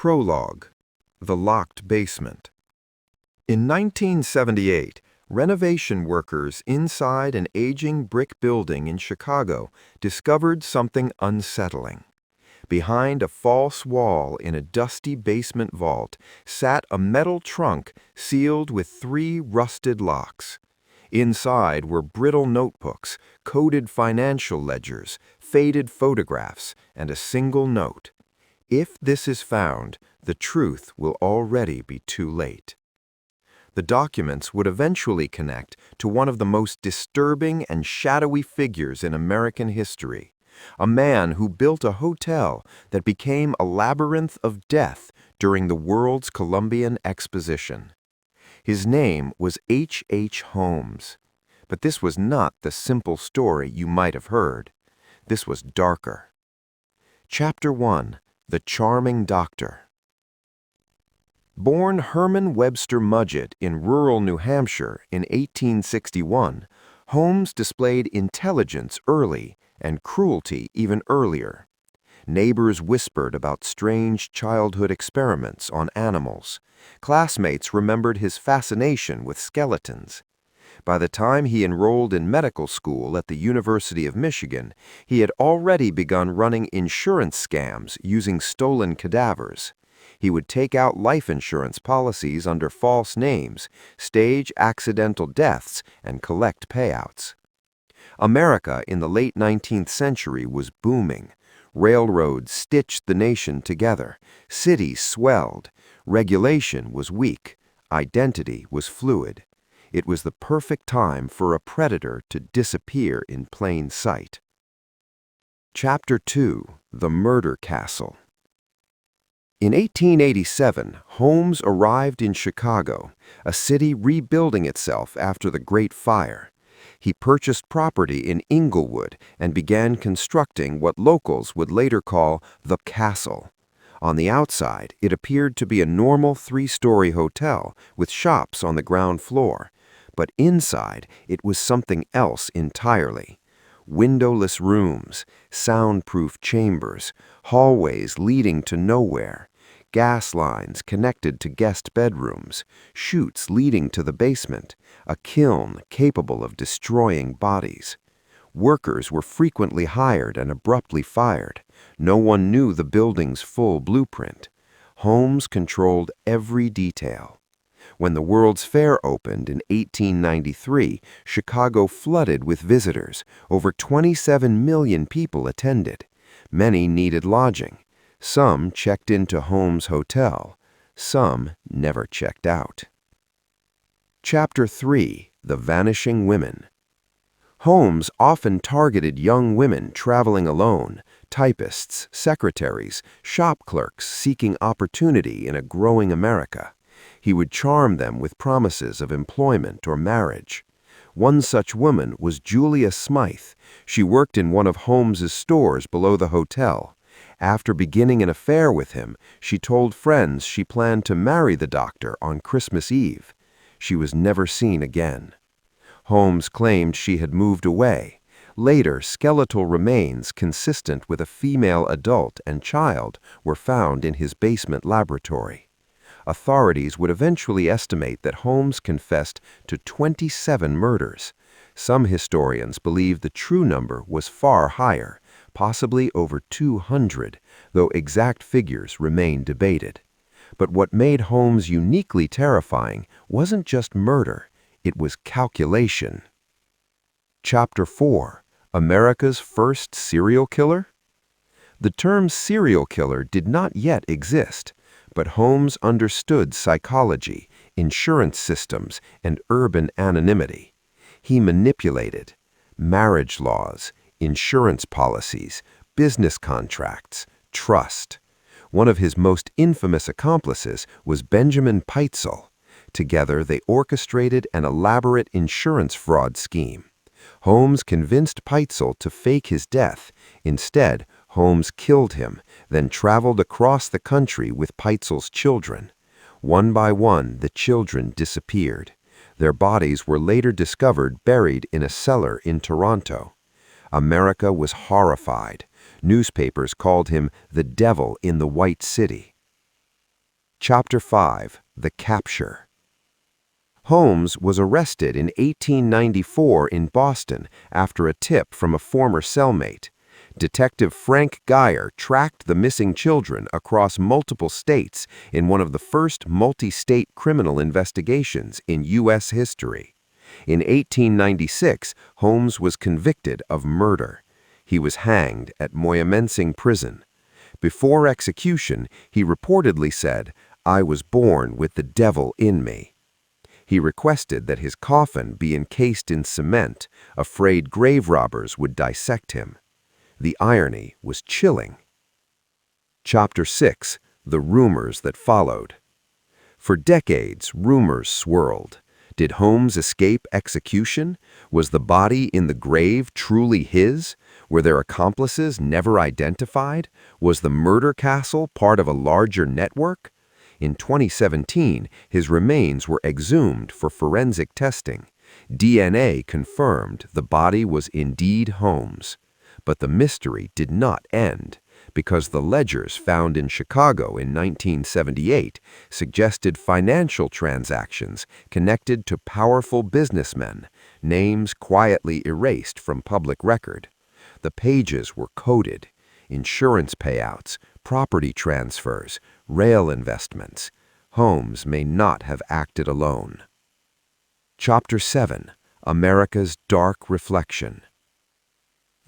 Prologue: The Locked Basement. In 1978, renovation workers inside an aging brick building in Chicago discovered something unsettling. Behind a false wall in a dusty basement vault sat a metal trunk sealed with 3 rusted locks. Inside were brittle notebooks, coded financial ledgers, faded photographs, and a single note. If this is found, the truth will already be too late. The documents would eventually connect to one of the most disturbing and shadowy figures in American history, a man who built a hotel that became a labyrinth of death during the world's Columbian Exposition. His name was H. Holmes. But this was not the simple story you might have heard. This was darker. Chapter 1: The Charming Doctor. Born Herman Webster Mudgett in rural New Hampshire in 1861, Holmes displayed intelligence early and cruelty even earlier. Neighbors whispered about strange childhood experiments on animals. Classmates remembered his fascination with skeletons. By the time he enrolled in medical school at the University of Michigan, he had already begun running insurance scams using stolen cadavers. He would take out life insurance policies under false names, stage accidental deaths, and collect payouts. America in the late 19th century was booming. Railroads stitched the nation together. Cities swelled. Regulation was weak. Identity was fluid. It was the perfect time for a predator to disappear in plain sight. Chapter 2: The Murder Castle. In 1887, Holmes arrived in Chicago, a city rebuilding itself after the Great Fire. He purchased property in Inglewood and began constructing what locals would later call the Castle. On the outside, it appeared to be a normal 3-story hotel with shops on the ground floor. But inside, it was something else entirely. Windowless rooms, soundproof chambers, hallways leading to nowhere, gas lines connected to guest bedrooms, chutes leading to the basement, a kiln capable of destroying bodies. Workers were frequently hired and abruptly fired. No one knew the building's full blueprint. Holmes controlled every detail. When the World's Fair opened in 1893, Chicago flooded with visitors. Over 27 million people attended. Many needed lodging. Some checked into Holmes' hotel. Some never checked out. Chapter 3: The Vanishing Women. Holmes often targeted young women traveling alone, typists, secretaries, shop clerks seeking opportunity in a growing America. He would charm them with promises of employment or marriage. One such woman was Julia Smythe. She worked in one of Holmes's stores below the hotel. After beginning an affair with him, she told friends she planned to marry the doctor on Christmas Eve. She was never seen again. Holmes claimed she had moved away. Later, skeletal remains consistent with a female adult and child were found in his basement laboratory. Authorities would eventually estimate that Holmes confessed to 27 murders. Some historians believe the true number was far higher, possibly over 200, though exact figures remain debated. But what made Holmes uniquely terrifying wasn't just murder, it was calculation. Chapter 4: America's First Serial Killer? The term serial killer did not yet exist, but Holmes understood psychology, insurance systems, and urban anonymity. He manipulated marriage laws, insurance policies, business contracts, trust. One of his most infamous accomplices was Benjamin Pitezel. Together, they orchestrated an elaborate insurance fraud scheme. Holmes convinced Pitezel to fake his death. Instead, Holmes killed him, then traveled across the country with Pitezel's children. One by one, the children disappeared. Their bodies were later discovered buried in a cellar in Toronto. America was horrified. Newspapers called him the devil in the White City. Chapter 5: The Capture. Holmes was arrested in 1894 in Boston after a tip from a former cellmate. Detective Frank Geyer tracked the missing children across multiple states in one of the first multi-state criminal investigations in U.S. history. In 1896, Holmes was convicted of murder. He was hanged at Moyamensing Prison. Before execution, he reportedly said, "I was born with the devil in me." He requested that his coffin be encased in cement, afraid grave robbers would dissect him. The irony was chilling. Chapter 6: The Rumors That Followed. For decades, rumors swirled. Did Holmes escape execution? Was the body in the grave truly his? Were there accomplices never identified? Was the murder castle part of a larger network? In 2017, his remains were exhumed for forensic testing. DNA confirmed the body was indeed Holmes. But the mystery did not end, because the ledgers found in Chicago in 1978 suggested financial transactions connected to powerful businessmen, names quietly erased from public record. The pages were coded: insurance payouts, property transfers, rail investments. Holmes may not have acted alone. Chapter 7: America's Dark Reflection.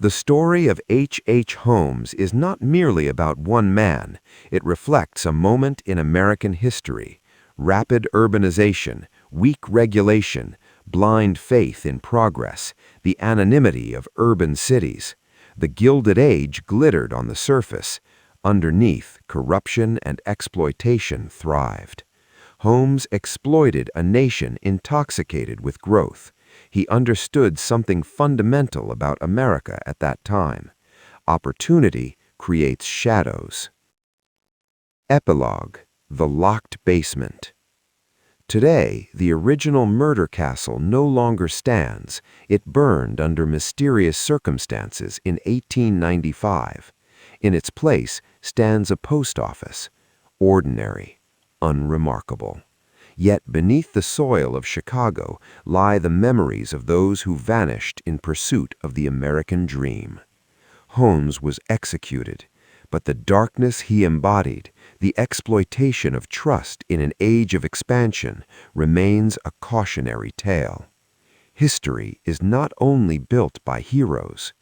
The story of H. Holmes is not merely about one man. It reflects a moment in American history: rapid urbanization, weak regulation, blind faith in progress, the anonymity of urban cities. The Gilded Age glittered on the surface. Underneath, corruption and exploitation thrived. Holmes exploited a nation intoxicated with growth. He understood something fundamental about America at that time: opportunity creates shadows. Epilogue: The Locked Basement. Today, the original murder castle no longer stands. It burned under mysterious circumstances in 1895. In its place stands a post office, ordinary, unremarkable. Yet beneath the soil of Chicago lie the memories of those who vanished in pursuit of the American dream. Holmes was executed, but the darkness he embodied, the exploitation of trust in an age of expansion, remains a cautionary tale. History is not only built by heroes.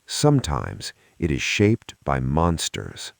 Sometimes it is shaped by monsters.